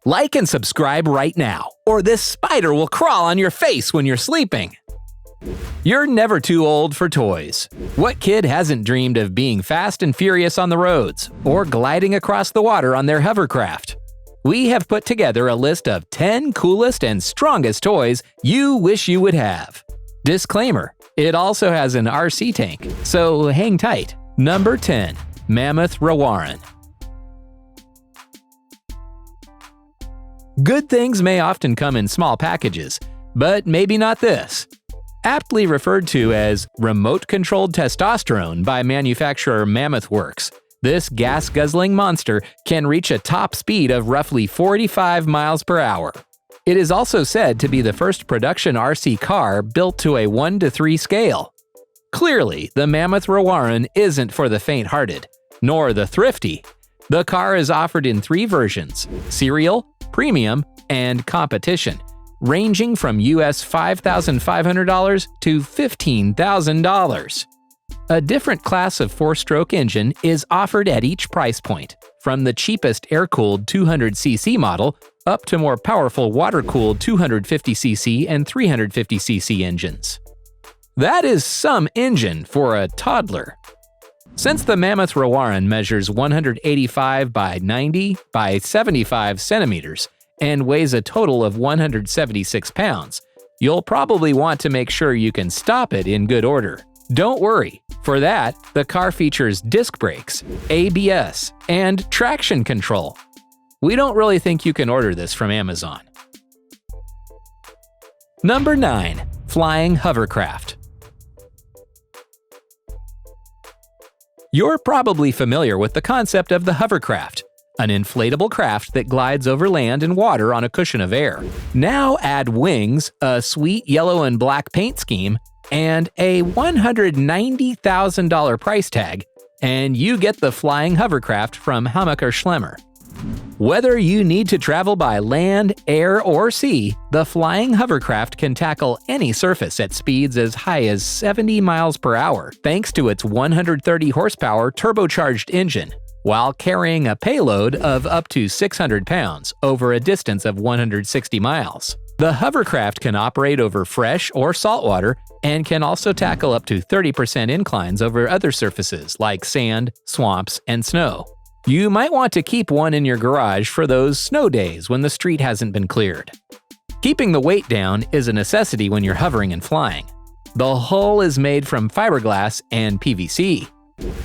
Like and subscribe right now, or this spider will crawl on your face when you're sleeping. You're never too old for toys. What kid hasn't dreamed of being fast and furious on the roads, or gliding across the water on their hovercraft? We have put together a list of 10 coolest and strongest toys you wish you would have. Disclaimer: it also has an RC tank, so hang tight. Number 10. Mammuth Rewarron. Good things may often come in small packages, but maybe not this. Aptly referred to as remote-controlled testosterone by manufacturer Mammuth Works, this gas-guzzling monster can reach a top speed of roughly 45 miles per hour. It is also said to be the first production RC car built to a 1:3 scale. Clearly, the Mammuth Rewarron isn't for the faint-hearted, nor the thrifty. The car is offered in 3 versions: serial, premium, and competition, ranging from US $5,500 to $15,000. A different class of 4-stroke engine is offered at each price point, from the cheapest air-cooled 200cc model up to more powerful water-cooled 250cc and 350cc engines. That is some engine for a toddler. Since the Mammuth Rewarron measures 185 by 90 by 75 centimeters and weighs a total of 176 pounds, you'll probably want to make sure you can stop it in good order. Don't worry, for that, the car features disc brakes, ABS, and traction control. We don't really think you can order this from Amazon. Number 9. Flying hovercraft. You're probably familiar with the concept of the hovercraft, an inflatable craft that glides over land and water on a cushion of air. Now add wings, a sweet yellow and black paint scheme, and a $190,000 price tag, and you get the flying hovercraft from Hammacher Schlemmer. Whether you need to travel by land, air, or sea, the flying hovercraft can tackle any surface at speeds as high as 70 miles per hour thanks to its 130 horsepower turbocharged engine, while carrying a payload of up to 600 pounds over a distance of 160 miles. The hovercraft can operate over fresh or salt water and can also tackle up to 30% inclines over other surfaces like sand, swamps, and snow. You might want to keep one in your garage for those snow days when the street hasn't been cleared. Keeping the weight down is a necessity when you're hovering and flying. The hull is made from fiberglass and PVC.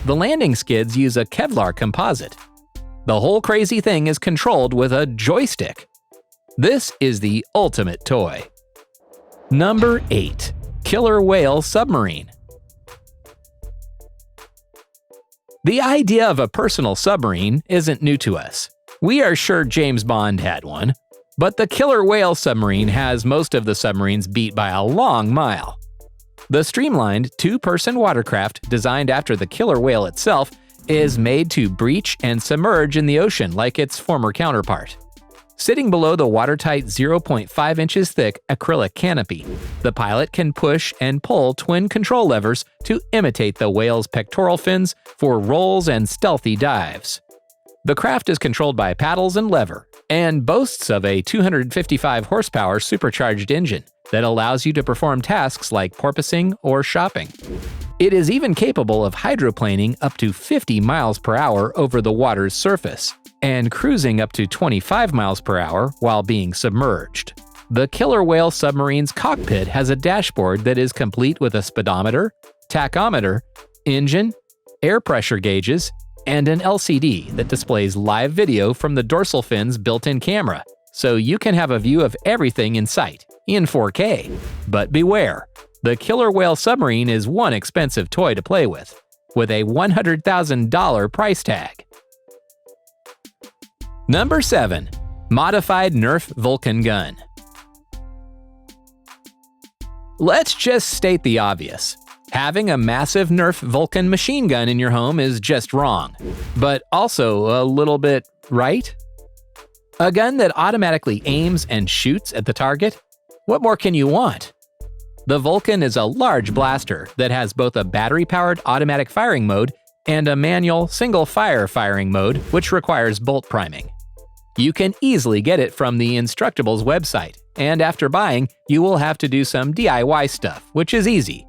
The landing skids use a Kevlar composite. The whole crazy thing is controlled with a joystick. This is the ultimate toy. Number 8. Killer Whale Submarine. The idea of a personal submarine isn't new to us. We are sure James Bond had one, but the killer whale submarine has most of the submarines beat by a long mile. The streamlined 2-person watercraft designed after the killer whale itself is made to breach and submerge in the ocean like its former counterpart. Sitting below the watertight 0.5 inches thick acrylic canopy, the pilot can push and pull twin control levers to imitate the whale's pectoral fins for rolls and stealthy dives. The craft is controlled by paddles and lever, and boasts of a 255 horsepower supercharged engine that allows you to perform tasks like porpoising or shopping. It is even capable of hydroplaning up to 50 miles per hour over the water's surface, and cruising up to 25 miles per hour while being submerged. The killer whale submarine's cockpit has a dashboard that is complete with a speedometer, tachometer, engine, air pressure gauges, and an LCD that displays live video from the dorsal fin's built-in camera, so you can have a view of everything in sight, in 4K. But beware, the killer whale submarine is one expensive toy to play with a $100,000 price tag. Number 7. Modified Nerf Vulcan Gun. Let's just state the obvious. Having a massive Nerf Vulcan machine gun in your home is just wrong, but also a little bit right? A gun that automatically aims and shoots at the target? What more can you want? The Vulcan is a large blaster that has both a battery-powered automatic firing mode and a manual single-fire firing mode which requires bolt priming. You can easily get it from the Instructables website, and after buying, you will have to do some DIY stuff, which is easy.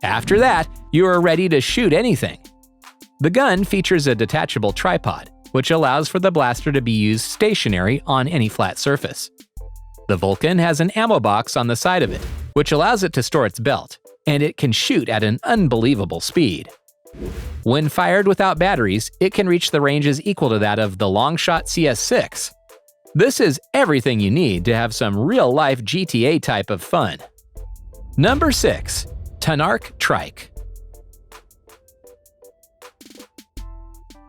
After that, you are ready to shoot anything. The gun features a detachable tripod, which allows for the blaster to be used stationary on any flat surface. The Vulcan has an ammo box on the side of it, which allows it to store its belt, and it can shoot at an unbelievable speed. When fired without batteries, it can reach the ranges equal to that of the Longshot CS6. This is everything you need to have some real-life GTA type of fun. Number 6. Tonark Trike.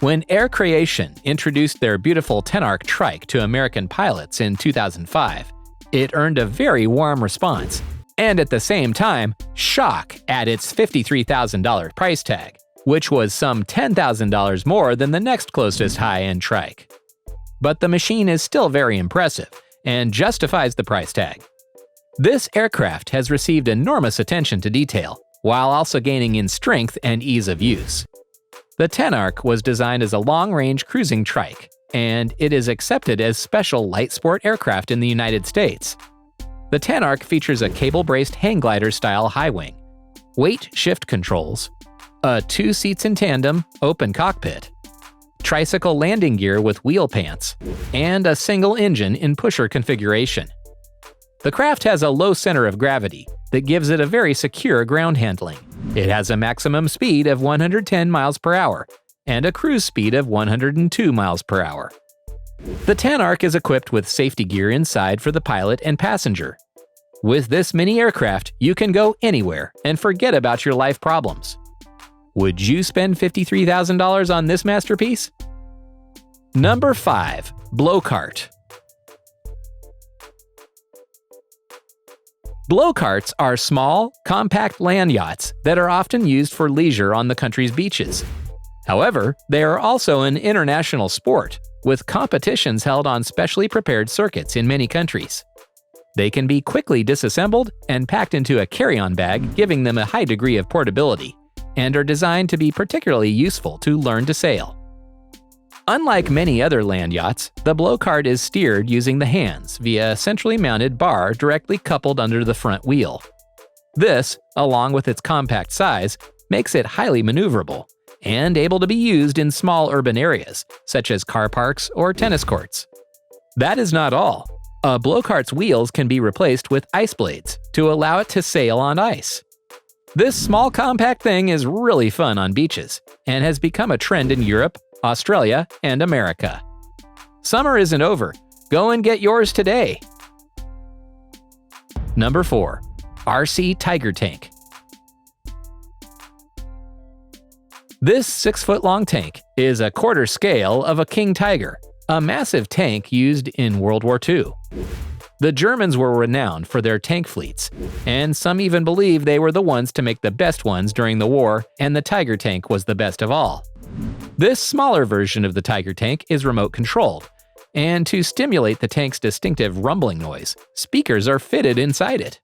When Air Creation introduced their beautiful Tonark Trike to American pilots in 2005, it earned a very warm response, and at the same time, shock at its $53,000 price tag, which was some $10,000 more than the next closest high-end trike. But the machine is still very impressive and justifies the price tag. This aircraft has received enormous attention to detail, while also gaining in strength and ease of use. The Tonark was designed as a long-range cruising trike, and it is accepted as special light sport aircraft in the United States. The Tonark features a cable-braced hang glider-style high wing, weight shift controls, a 2 seats in tandem open cockpit, tricycle landing gear with wheel pants, and a single engine in pusher configuration. The craft has a low center of gravity that gives it a very secure ground handling. It has a maximum speed of 110 miles per hour and a cruise speed of 102 miles per hour. The Tonark is equipped with safety gear inside for the pilot and passenger. With this mini aircraft, you can go anywhere and forget about your life problems. Would you spend $53,000 on this masterpiece? Number 5. Blowcart. Blowcarts are small, compact land yachts that are often used for leisure on the country's beaches. However, they are also an international sport, with competitions held on specially prepared circuits in many countries. They can be quickly disassembled and packed into a carry-on bag, giving them a high degree of portability, and are designed to be particularly useful to learn to sail. Unlike many other land yachts, the blowcart is steered using the hands via a centrally mounted bar directly coupled under the front wheel. This, along with its compact size, makes it highly maneuverable and able to be used in small urban areas, such as car parks or tennis courts. That is not all. A blowcart's wheels can be replaced with ice blades to allow it to sail on ice. This small compact thing is really fun on beaches and has become a trend in Europe, Australia, and America. Summer isn't over. Go and get yours today. Number 4. RC Tiger Tank. This 6-foot-long tank is a quarter scale of a King Tiger, a massive tank used in World War II. The Germans were renowned for their tank fleets, and some even believe they were the ones to make the best ones during the war, and the Tiger tank was the best of all. This smaller version of the Tiger tank is remote controlled, and to stimulate the tank's distinctive rumbling noise, speakers are fitted inside it.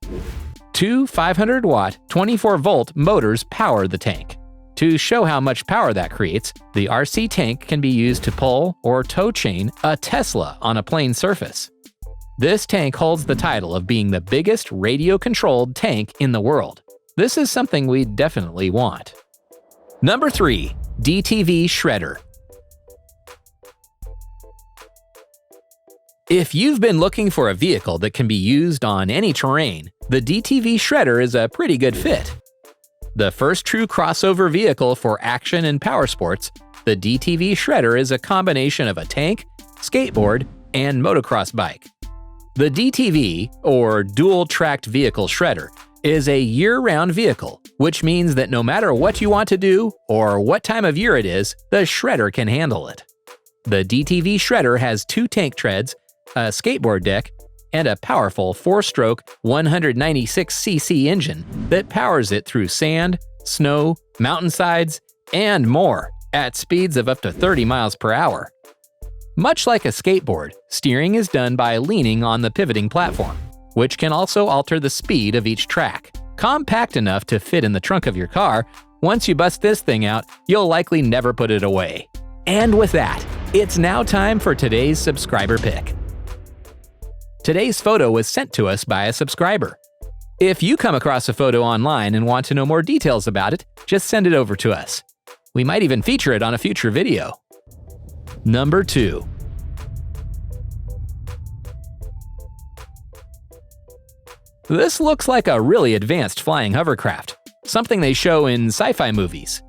Two 500-watt, 24-volt motors power the tank. To show how much power that creates, the RC tank can be used to pull or tow chain a Tesla on a plane surface. This tank holds the title of being the biggest radio-controlled tank in the world. This is something we definitely want. Number 3. DTV Shredder. If you've been looking for a vehicle that can be used on any terrain, the DTV Shredder is a pretty good fit. The first true crossover vehicle for action and power sports, the DTV Shredder is a combination of a tank, skateboard, and motocross bike. The DTV, or Dual Tracked Vehicle Shredder, is a year-round vehicle, which means that no matter what you want to do or what time of year it is, the shredder can handle it. The DTV Shredder has 2 tank treads, a skateboard deck, and a powerful 4-stroke 196cc engine that powers it through sand, snow, mountainsides, and more at speeds of up to 30 miles per hour. Much like a skateboard, steering is done by leaning on the pivoting platform, which can also alter the speed of each track. Compact enough to fit in the trunk of your car, once you bust this thing out, you'll likely never put it away. And with that, It's now time for today's subscriber pick. Today's photo was sent to us by a subscriber. If you come across a photo online and want to know more details about it, just send it over to us. We might even feature it on a future video. Number 2. This looks like a really advanced flying hovercraft, something they show in sci-fi movies.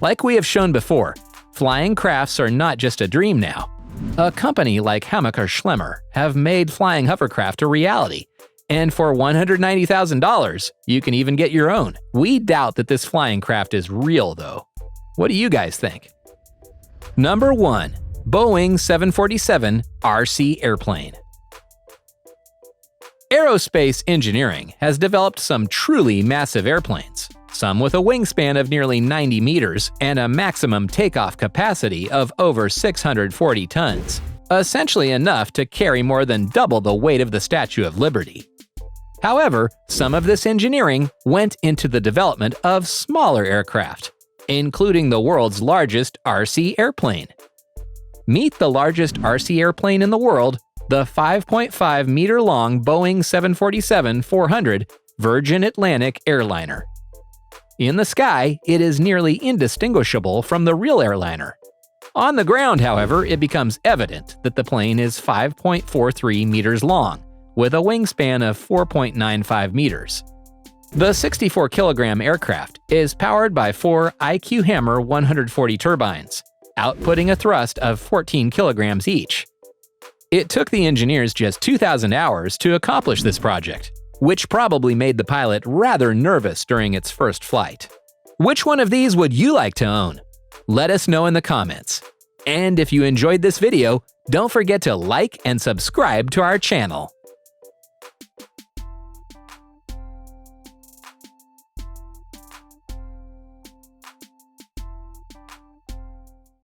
Like we have shown before, flying crafts are not just a dream now. A company like Hammacher Schlemmer have made flying hovercraft a reality, and for $190,000, you can even get your own. We doubt that this flying craft is real though. What do you guys think? Number 1. Boeing 747 RC Airplane. Aerospace engineering has developed some truly massive airplanes, some with a wingspan of nearly 90 meters and a maximum takeoff capacity of over 640 tons, essentially enough to carry more than double the weight of the Statue of Liberty. However, some of this engineering went into the development of smaller aircraft, including the world's largest RC airplane. Meet the largest RC airplane in the world, the 5.5-meter-long Boeing 747-400 Virgin Atlantic airliner. In the sky, it is nearly indistinguishable from the real airliner. On the ground, however, it becomes evident that the plane is 5.43 meters long, with a wingspan of 4.95 meters. The 64-kilogram aircraft is powered by 4 IQ Hammer 140 turbines, outputting a thrust of 14 kilograms each. It took the engineers just 2,000 hours to accomplish this project, which probably made the pilot rather nervous during its first flight. Which one of these would you like to own? Let us know in the comments. And if you enjoyed this video, don't forget to like and subscribe to our channel.